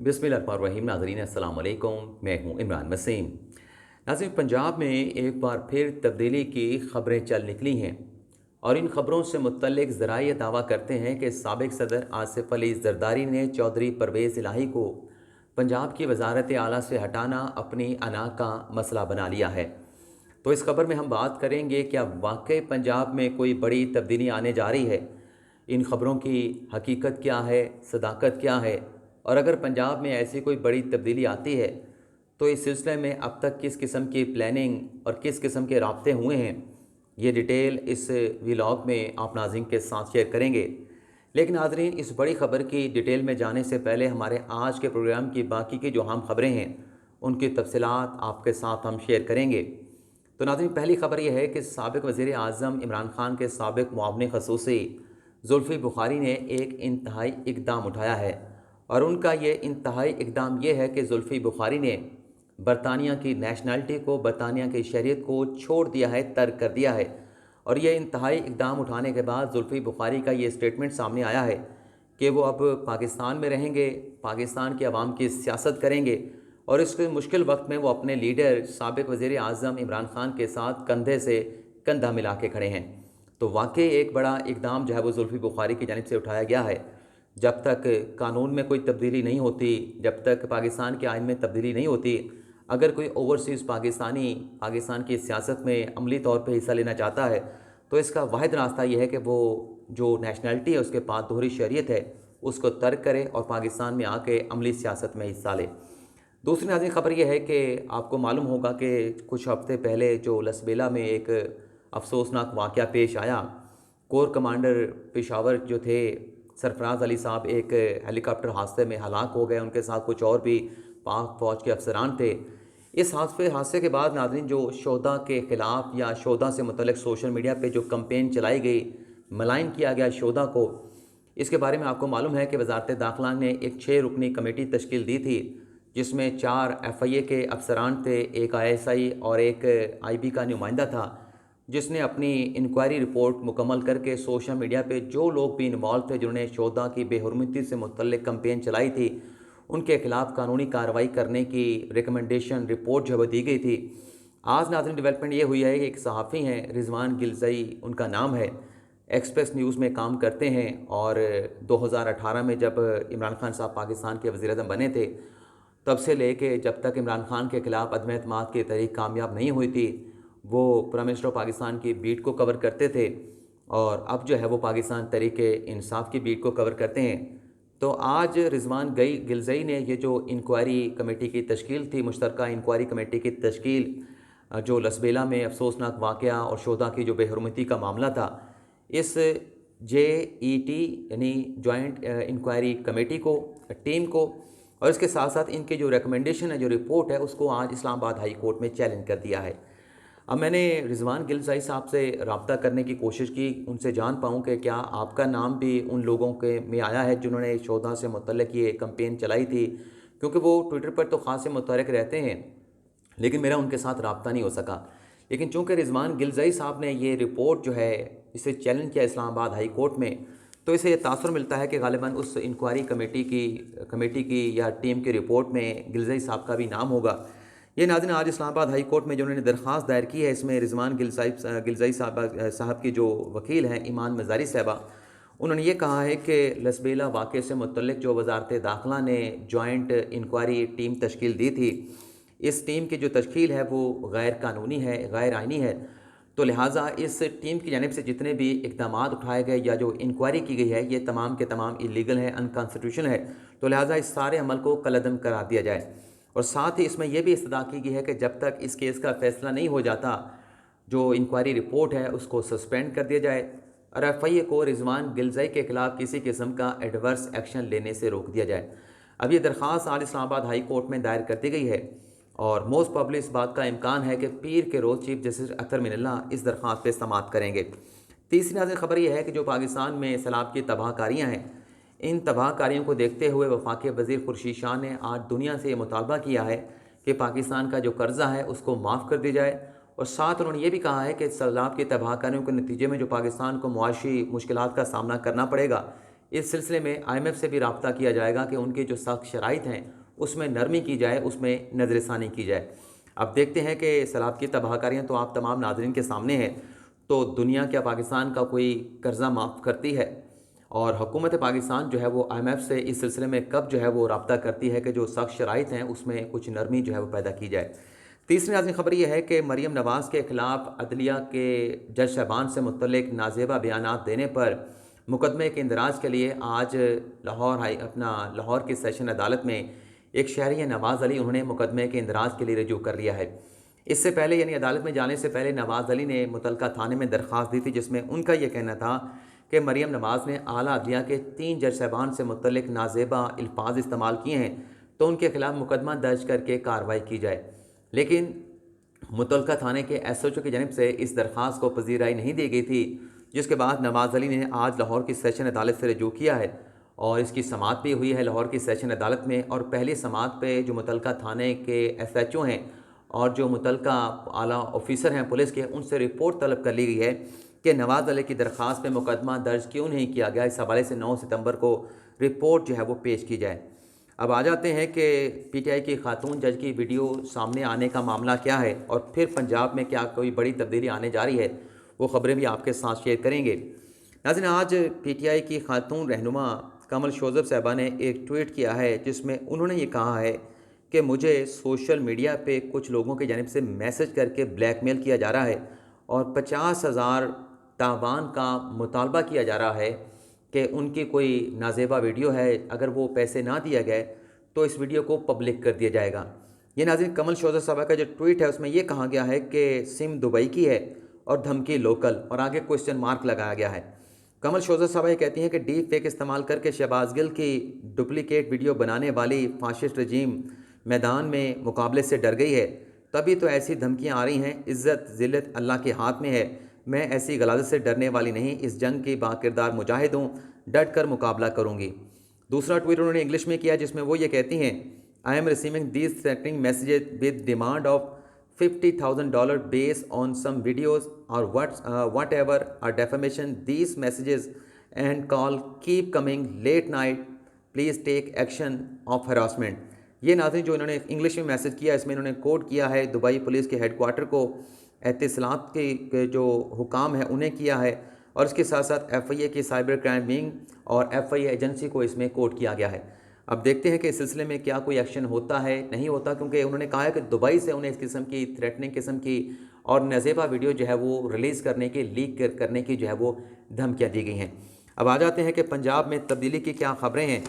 बिस्मिल्लाहिर्रहमानिर्रहीम। नाज़रीन अस्सलाम वालेकुम, मैं हूँ इमरान वसीम। नाज़रीन, पंजाब में एक बार फिर तब्दीली की खबरें चल निकली हैं और इन खबरों से मुत्तल्लिक़ ज़राए ये दावा करते हैं कि साबिक़ सदर आसिफ़ अली ज़रदारी ने चौधरी परवेज़ इलाही को पंजाब की वज़ारत आला से हटाना अपनी अना का मसला बना लिया है। तो इस खबर में हम बात करेंगे, क्या वाक़ई पंजाब में कोई बड़ी तब्दीली आने जा रही है? इन खबरों की हकीकत क्या है, सदाकत क्या है, और अगर पंजाब में ऐसी कोई बड़ी तब्दीली आती है तो इस सिलसिले में अब तक किस किस्म की प्लानिंग और किस किस्म के राब्ते हुए हैं, ये डिटेल इस व्लॉग में आप नाज़रीन के साथ शेयर करेंगे। लेकिन नाज़रीन, इस बड़ी ख़बर की डिटेल में जाने से पहले हमारे आज के प्रोग्राम की बाकी की जो अहम ख़बरें हैं उनकी तफसीलात आपके साथ हम शेयर करेंगे। तो नाज़रीन, पहली ख़बर यह है कि साबिक़ वज़ीर आज़म इमरान खान के साबिक़ मुआविन ख़ुसूसी जुल्फ़ी बुखारी ने एक इंतहाई इक़दाम उठाया है और उनका ये इंतहाई इक़दाम ये है कि जुल्फ़ी बुखारी ने बरतानिया की नेशनलिटी को, बरतानिया की शहरियत को छोड़ दिया है, तर्क कर दिया है। और ये इंतहाई इक़दाम उठाने के बाद जुल्फ़ी बुखारी का ये स्टेटमेंट सामने आया है कि वो अब पाकिस्तान में रहेंगे, पाकिस्तान की आवाम की सियासत करेंगे और इस मुश्किल वक्त में वो अपने लीडर साबिक़ वज़ीर आज़म इमरान खान के साथ कंधे से कंधा मिला के खड़े हैं। तो वाकई एक बड़ा इक़दाम जो है वो जुल्फ़ी बुखारी की जानिब से उठाया गया है। जब तक कानून में कोई तब्दीली नहीं होती, जब तक पाकिस्तान के आइन में तब्दीली नहीं होती, अगर कोई ओवरसीज़ पाकिस्तानी पाकिस्तान की सियासत में अमली तौर पे हिस्सा लेना चाहता है तो इसका वाहिद रास्ता यह है कि वो जो नेशनलिटी है उसके पास दोहरी शरीयत है उसको तर्क करे और पाकिस्तान में आके अमली सियासत में हिस्सा ले। दूसरी नाज़रीन खबर यह है कि आपको मालूम होगा कि कुछ हफ्ते पहले जो लसबेला में एक अफसोसनाक वाक़या पेश आया। कोर कमांडर पेशावर जो थे सरफराज अली साहब एक हेलीकॉप्टर हादसे में हलाक हो गए, उनके साथ कुछ और भी पाक फ़ौज के अफसरान थे। इस हादसे के बाद नाज़रीन, जो शोधा के ख़िलाफ़ या शोधा से मुतल्लिक़ सोशल मीडिया पे जो कैंपेन चलाई गई, मलाइन किया गया शोधा को, इसके बारे में आपको मालूम है कि वज़ारत दाखिला ने एक 6 रुकनी कमेटी तश्कील दी थी जिसमें 4 FIA के अफसरान थे, एक ISI और एक IB का नुमाइंदा था, जिसने अपनी इंक्वायरी रिपोर्ट मुकम्मल करके सोशल मीडिया पे जो लोग भी इन्वॉल्व थे, जिन्होंने शोधा की बेहुरमती से मुतल्लिक़ कैंपेन चलाई थी, उनके ख़िलाफ़ कानूनी कार्रवाई करने की रिकमेंडेशन रिपोर्ट जो है दी गई थी। आज नाज़रीन डेवलपमेंट ये हुई है कि एक सहाफ़ी हैं, रिजवान गिलज़ई उनका नाम है, एक्सप्रेस न्यूज़ में काम करते हैं और 2018 में जब इमरान खान साहब पाकिस्तान के वज़ीर-ए-आज़म बने थे, तब से लेके जब तक इमरान खान के ख़िलाफ़ अदम एतमाद की तहरीक कामयाब नहीं हुई थी, वो प्राइम मिनिस्टर ऑफ पाकिस्तान की बीट को कवर करते थे और अब जो है वो पाकिस्तान तहरीक-ए-इंसाफ़ की बीट को कवर करते हैं। तो आज रिजवान गिलज़ई ने ये जो इंक्वायरी कमेटी की तश्कील थी, मुश्तरका इंक्वायरी कमेटी की तश्कील, जो लसबेला में अफसोसनाक वाक़या और शोधा की जो बेहुरमती का मामला था, इस JET यानी जॉइंट इंक्वायरी कमेटी को, टीम को, और इसके साथ साथ इनकी जो रिकमेंडेशन है, जो रिपोर्ट है, उसको आज इस्लामाबाद हाई कोर्ट में चैलेंज कर दिया है। अब मैंने रिजवान गिलज़ई साहब से रब्ता करने की कोशिश की, उनसे जान पाऊँ कि क्या आपका नाम भी उन लोगों के में आया है जिन्होंने शोधा से मुतल्लिक़ ये कैंपेन चलाई थी, क्योंकि वो ट्विटर पर तो ख़ास मुतहरिक रहते हैं, लेकिन मेरा उनके साथ रब्ता नहीं हो सका। लेकिन चूँकि रिजवान गिलज़ई साहब ने ये रिपोर्ट जो है इसे चैलेंज किया इस्लामाबाद हाई कोर्ट में, तो इसे ये तासुर मिलता है कि ग़ालिबन उस इंक्वायरी कमेटी की या टीम की रिपोर्ट में गिलज़ई साहब का भी नाम होगा। ये नाज़रीन आज इस्लामाबाद हाई कोर्ट में जो उन्होंने दरख्वास्त दायर की है, इसमें रिजवान गिलज़ई साहब की जो वकील हैं ईमान मज़ारी साहबा, उन्होंने ये कहा है कि लसबेला वाक़े से मुतल्लिक़ जो वज़ारत दाखिला ने जॉइंट इंक्वायरी टीम तश्कील दी थी, इस टीम की जो तश्कील है वो गैर कानूनी है, गैर आइनी है। तो लिहाजा इस टीम की जानिब से जितने भी इक़दामात उठाए गए या जो इंक्वायरी की गई है, ये तमाम के तमाम इलीगल है, अनकॉन्स्टिट्यूशनल है। तो लिहाजा इस सारे अमल को कलअदम करार दिया जाए और साथ ही इसमें यह भी इस्तदा की गई है कि जब तक इस केस का फ़ैसला नहीं हो जाता, जो इंक्वायरी रिपोर्ट है उसको सस्पेंड कर दिया जाए और FIA को रिजवान गिलज़ई के ख़िलाफ़ किसी किस्म का एडवर्स एक्शन लेने से रोक दिया जाए। अब ये दरख्वास्त आज इस्लामाबाद हाई कोर्ट में दायर कर दी गई है और मोस्ट प्रॉबली इस बात का इम्कान है कि पीर के रोज़ चीफ जस्टिस अख्तर मिनल्ला इस दरख्वास्त पर समाअत करेंगे। तीसरी नाज़रीन खबर यह है कि जो पाकिस्तान में सैलाब की तबाहकारियाँ हैं, इन तबाहकारियों को देखते हुए वफाकी वज़ीर खुर्शीद शाह ने आज दुनिया से ये मुतालबा किया है कि पाकिस्तान का जो कर्ज़ा है उसको माफ़ कर दिया जाए और साथ उन्होंने ये भी कहा है कि सैलाब की तबाहकारियों के नतीजे में जो पाकिस्तान को मुआशी मुश्किलात का सामना करना पड़ेगा, इस सिलसिले में IMF से भी रब्ता किया जाएगा कि उनके जो सख्त शराइत हैं उसमें नरमी की जाए, उसमें नज़रसानी की जाए। अब देखते हैं कि सैलाब की तबाहकारियाँ तो आप तमाम नाज़रीन के सामने हैं। तो दुनिया क्या पाकिस्तान का कोई कर्ज़ा माफ़ करती है? और हुकूमत पाकिस्तान जो है वो IMF से इस सिलसिले में कब जो है वो रब्ता करती है कि जो सख्त शराइत हैं उसमें कुछ नरमी जो है वो पैदा की जाए। तीसरी नाज़रीन खबर यह है कि मरीम नवाज़ के ख़िलाफ़ अदलिया के जज साहबान से मुतल्लिक नाजेबा बयानात देने पर मुकदमे के इंदराज के लिए आज लाहौर की सेशन अदालत में एक शहरी नवाज़ अली उन्होंने मुकदमे के इंदराज के लिए रजू कर लिया है। इससे पहले यानी अदालत में जाने से पहले नवाज़ अली ने मुतलका थाने में दरख्वास्त दी थी, जिसमें उनका यह कहना था कि मरीम नवाज़ ने आला अदलिया के 3 जज साहबान से मुतल्लिक नाजेबा अल्फाज इस्तेमाल किए हैं तो उनके खिलाफ मुकदमा दर्ज करके कार्रवाई की जाए। लेकिन मुतलका थाने के SHO की जानब से इस दरख्वास्त को पजीराई नहीं दी गई थी, जिसके बाद नवाज़ अली ने आज लाहौर की सेशन अदालत से रजू किया है और इसकी समाअत भी हुई है लाहौर की सेशन अदालत में। और पहली समाअत पे जो मुतलका थाने के SHO हैं और जो मुतलका आला ऑफिसर हैं पुलिस के, उनसे रिपोर्ट तलब कर ली गई है कि नवाज़ अली की दरख्वास्त पे मुकदमा दर्ज क्यों नहीं किया गया। इस हवाले से 9 सितंबर को रिपोर्ट जो है वो पेश की जाए। अब आ जाते हैं कि PTI की खातून जज की वीडियो सामने आने का मामला क्या है और फिर पंजाब में क्या कोई बड़ी तब्दीली आने जा रही है, वो ख़बरें भी आपके साथ शेयर करेंगे। नाज़रीन, आज PTI की खातून रहनुमा कमल शोज़ब साहबा ने एक ट्वीट किया है जिसमें उन्होंने ये कहा है कि मुझे सोशल मीडिया पे कुछ लोगों की जानिब से मैसेज करके ब्लैकमेल किया जा रहा है और 50,000 तावान का मुतालबा किया जा रहा है कि उनकी कोई नाजेबा वीडियो है, अगर वो पैसे ना दिया गए तो इस वीडियो को पब्लिक कर दिया जाएगा। ये नाज़रीन कमल शोज़ब साहबा का जो ट्वीट है उसमें ये कहा गया है कि सिम दुबई की है और धमकी लोकल, और आगे क्वेश्चन मार्क लगाया गया है। कमल शोज़ब साहबा ये कहती हैं कि डीप फेक इस्तेमाल करके शहबाज गिल की डुप्लीकेट वीडियो बनाने वाली फाशिस्ट रजीम मैदान में मुकाबले से डर गई है, तभी तो ऐसी धमकियाँ आ रही हैं। इज़्ज़त ज़िल्लत अल्लाह के हाथ में है, मैं ऐसी गलाजत से डरने वाली नहीं, इस जंग की बाकिरदार मुजाहिद हूँ, डट कर मुकाबला करूँगी। दूसरा ट्वीट उन्होंने इंग्लिश में किया जिसमें वो ये कहती हैं, I am receiving these threatening messages with demand of $50,000 based on some videos और whatever are defamation these messages and call keep coming late night, please take action of harassment. ये नाज़रीन जो इन्होंने इंग्लिश में message किया, इसमें इन्होंने coat किया है दुबई पुलिस के हेडक्वार्टर को, एहतिसालात के जो हुकाम है उन्हें किया है, और इसके साथ साथ FIA की साइबर क्राइम विंग और FIA एजेंसी को इसमें कोट किया गया है। अब देखते हैं कि इस सिलसिले में क्या कोई एक्शन होता है नहीं होता, क्योंकि उन्होंने कहा है कि दुबई से उन्हें इस किस्म की थ्रेटनिंग किस्म की और नज़ेबा वीडियो जो है वो रिलीज़ करने की, लीक करने की जो है वो धमकियाँ दी गई हैं। अब आ जाते हैं कि पंजाब में तब्दीली की क्या ख़बरें हैं।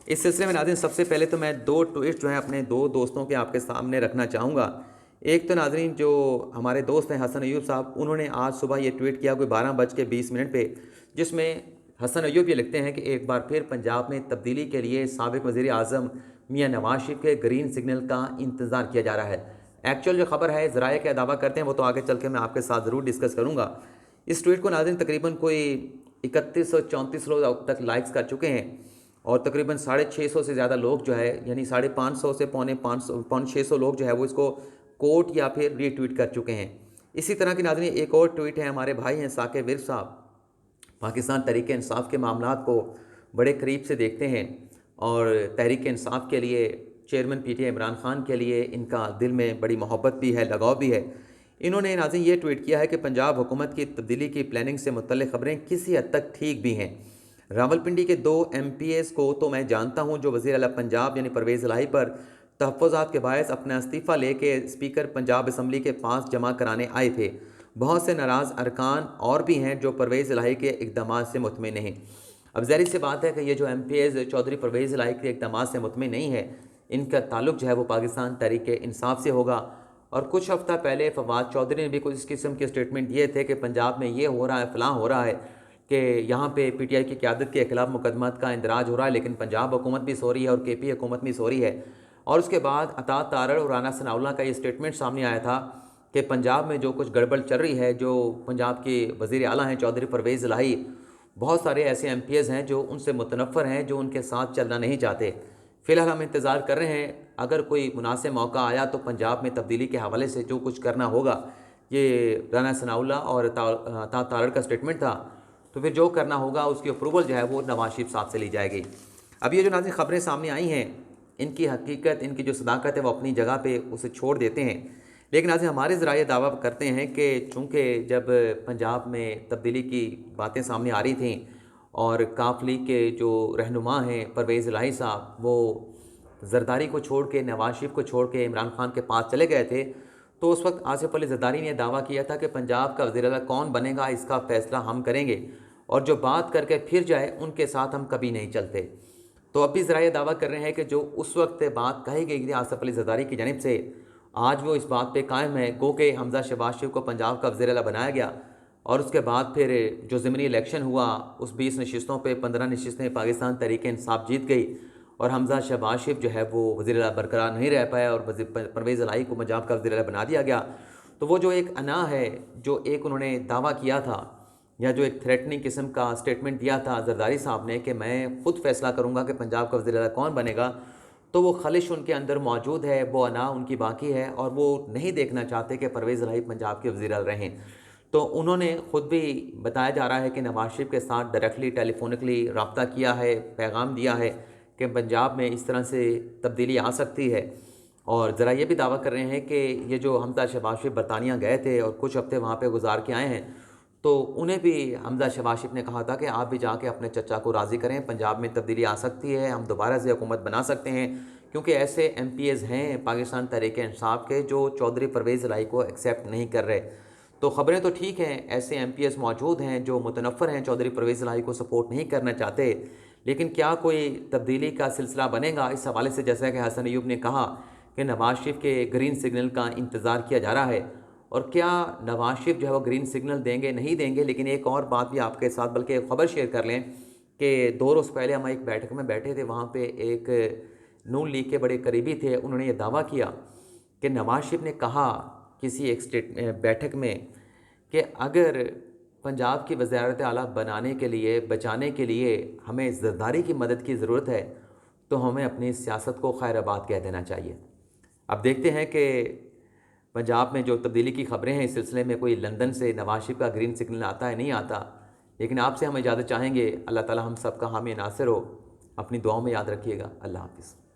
इस सिलसिले में नाज़रीन सबसे पहले तो मैं 2 ट्वीट जो हैं अपने 2 दोस्तों के आपके सामने रखना चाहूँगा। एक तो नाज़रीन जो हमारे दोस्त हैं हसन अयूब साहब, उन्होंने आज सुबह ये ट्वीट किया कोई 12:20 पे, जिसमें हसन अयूब ये लिखते हैं कि एक बार फिर पंजाब में तब्दीली के लिए साबिक़ वज़ीर आज़म मियाँ नवाज शरीफ के ग्रीन सिग्नल का इंतज़ार किया जा रहा है। एक्चुअल जो खबर है ज़राए क्या दावा करते हैं वो तो आगे चल के मैं आपके साथ ज़रूर डिस्कस करूँगा। इस ट्वीट को नाज़रीन तकरीबन कोई 3134 लोग अब तक लाइक्स कर चुके हैं और तकरीबन 650 से ज़्यादा लोग जो है यानी 550 से पौने 600 लोग जो है वो इसको कोट या फिर रीट्वीट कर चुके हैं। इसी तरह की नाज़रीन एक और ट्वीट है, हमारे भाई हैं साकिब विर्क साहब, पाकिस्तान तहरीक इंसाफ के मामलात को बड़े करीब से देखते हैं और तहरीक इंसाफ के लिए चेयरमैन PTI इमरान खान के लिए इनका दिल में बड़ी मोहब्बत भी है, लगाव भी है। इन्होंने नाज़रीन ये ट्वीट किया है कि पंजाब हुकूमत की तब्दीली की प्लानिंग से मुतल्लिक़ ख़बरें किसी हद तक ठीक भी हैं। रावलपिंडी के 2 MPs को तो मैं जानता हूँ जो वज़ीर आला पंजाब यानी परवेज़ इलाही पर तहफ़्फ़ुज़ात के बायस अपना इस्तीफ़ा लेके स्पीकर पंजाब असम्बली के पास जमा कराने आए थे। बहुत से नाराज़ अरकान और भी हैं जो परवेज़ इलाही के इक़दामात से मुतमिन नहीं। अब ज़ाहिर सी बात है कि ये जो MPs चौधरी परवेज़ इलाही के इक़दामात से मुतमिन नहीं है, इनका ताल्लुक़ जो है वो पाकिस्तान तहरीक इंसाफ से होगा। और कुछ हफ़्ता पहले फवाद चौधरी ने भी कुछ इस किस्म के स्टेटमेंट दिए थे कि पंजाब में ये हो रहा है, फ़लाँ हो रहा है, कि यहाँ पे PTI की क़यादत के ख़िलाफ़ मुकदमात का इंदराज हो रहा है, लेकिन पंजाब हुकूमत भी सो रही है और KP हुकूमत भी सो रही है। और उसके बाद अता तारड़ और राना सनाउल्लाह का ये स्टेटमेंट सामने आया था कि पंजाब में जो कुछ गड़बड़ चल रही है, जो पंजाब के वज़ीर आला हैं चौधरी परवेज़ इलाही, बहुत सारे ऐसे MPs हैं जो उनसे मुतनफ़र हैं, जो उनके साथ चलना नहीं चाहते। फ़िलहाल हम इंतज़ार कर रहे हैं, अगर कोई मुनासिब मौका आया तो पंजाब में तब्दीली के हवाले से जो कुछ करना होगा, ये राना सनाउल्लाह और अता तारड़ का स्टेटमेंट था, तो फिर जो करना होगा उसकी अप्रूवल जो है वो नवाज शरीफ साहब से ली जाएगी। अब ये जो नाज़रीन ख़बरें सामने आई हैं, इनकी हकीकत, इनकी जो सदाकत है वो अपनी जगह पे उसे छोड़ देते हैं। लेकिन नाज़रीन हमारे ज़रा ये दावा करते हैं कि चूँकि जब पंजाब में तब्दीली की बातें सामने आ रही थी और काफ लीग के जो रहनुमा हैं परवेज़ इलाही साहब, वो जरदारी को छोड़ के, नवाज शरीफ को छोड़ के इमरान खान के पास चले गए थे, तो उस वक्त आसिफ अली जरदारी ने दावा किया था कि पंजाब का वज़ीर आला कौन बनेगा इसका फ़ैसला हम करेंगे, और जो बात करके फिर जाए उनके साथ हम कभी नहीं चलते। तो अब भी ज़रा ये दावा कर रहे हैं कि जो उस वक्त बात कही गई थी आसिफ अली जरदारी की जानिब से, आज वो इस बात पे कायम है। गो के हमज़ा शहबाज शरीफ को पंजाब का वज़ीर आला बनाया गया और उसके बाद फिर जो ज़मीनी इलेक्शन हुआ उस 20 नशिस्तों पे 15 नशिस्तें पाकिस्तान तहरीक-ए-इंसाफ जीत गई और हमज़ा शहबाज शरीफ जो है वो वज़ीर आला बरकरार नहीं रह पाया और परवेज़ इलाही को पंजाब का वज़ीर आला बना दिया गया। तो वो जो एक अना है, जो एक उन्होंने दावा किया था या जो एक थ्रेटनिंग किस्म का स्टेटमेंट दिया था जरदारी साहब ने कि मैं ख़ुद फ़ैसला करूँगा कि पंजाब का वज़ीर आला कौन बनेगा, तो वो खलिश उनके अंदर मौजूद है, वो अना उनकी बाकी है और वो नहीं देखना चाहते कि परवेज़ इलाही पंजाब के वज़ीर आला रहें। तो उन्होंने ख़ुद भी बताया जा रहा है कि नवाज शरीफ के साथ डायरेक्टली टेलीफोनिकली रब्ता किया है, पैगाम दिया है कि पंजाब में इस तरह से तब्दीली आ सकती है। और ज़रा ये भी दावा कर रहे हैं कि ये जो हमज़ा शहबाज शरीफ बरतानिया गए थे और कुछ हफ्ते वहाँ पे गुजार के आए हैं, तो उन्हें भी हमज़ा शहबाज शरीफ ने कहा था कि आप भी जाके अपने चचा को राज़ी करें, पंजाब में तब्दीली आ सकती है, हम दोबारा से हुकूमत बना सकते हैं। क्योंकि ऐसे MPs हैं पाकिस्तान तहरीक-ए-इंसाफ के जो चौधरी परवेज़ इलाही को एक्सेप्ट नहीं कर रहे। तो ख़बरें तो ठीक हैं, ऐसे MPs मौजूद हैं जो मुतनफ़्फ़र हैं, चौधरी परवेज़ इलाही को सपोर्ट नहीं करना चाहते, लेकिन क्या कोई तब्दीली का सिलसिला बनेगा? इस हवाले से जैसा कि हसन अय्यूब ने कहा कि नवाज शरीफ के ग्रीन सिग्नल का इंतज़ार किया जा रहा है, और क्या नवाज शरीफ जो है वो ग्रीन सिग्नल देंगे, नहीं देंगे। लेकिन एक और बात भी आपके साथ बल्कि एक ख़बर शेयर कर लें कि 2 रोज़ पहले हम एक बैठक में बैठे थे, वहाँ पे एक नून लीग के बड़े करीबी थे, उन्होंने ये दावा किया कि नवाज शरीफ ने कहा किसी एक बैठक में कि अगर पंजाब की वज़ारत आला बनाने के लिए, बचाने के लिए हमें ज़रदारी की मदद की ज़रूरत है, तो हमें अपनी सियासत को खैराबाद कह देना चाहिए। अब देखते हैं कि पंजाब में जो तब्दीली की ख़बरें हैं इस सिलसिले में कोई लंदन से नवाज शरीफ का ग्रीन सिग्नल आता है, नहीं आता। लेकिन आपसे हम इजाज़त चाहेंगे। अल्लाह ताला हम सब का हामी नासिर हो। अपनी दुआओं में याद रखिएगा। अल्लाह हाफ़िज़।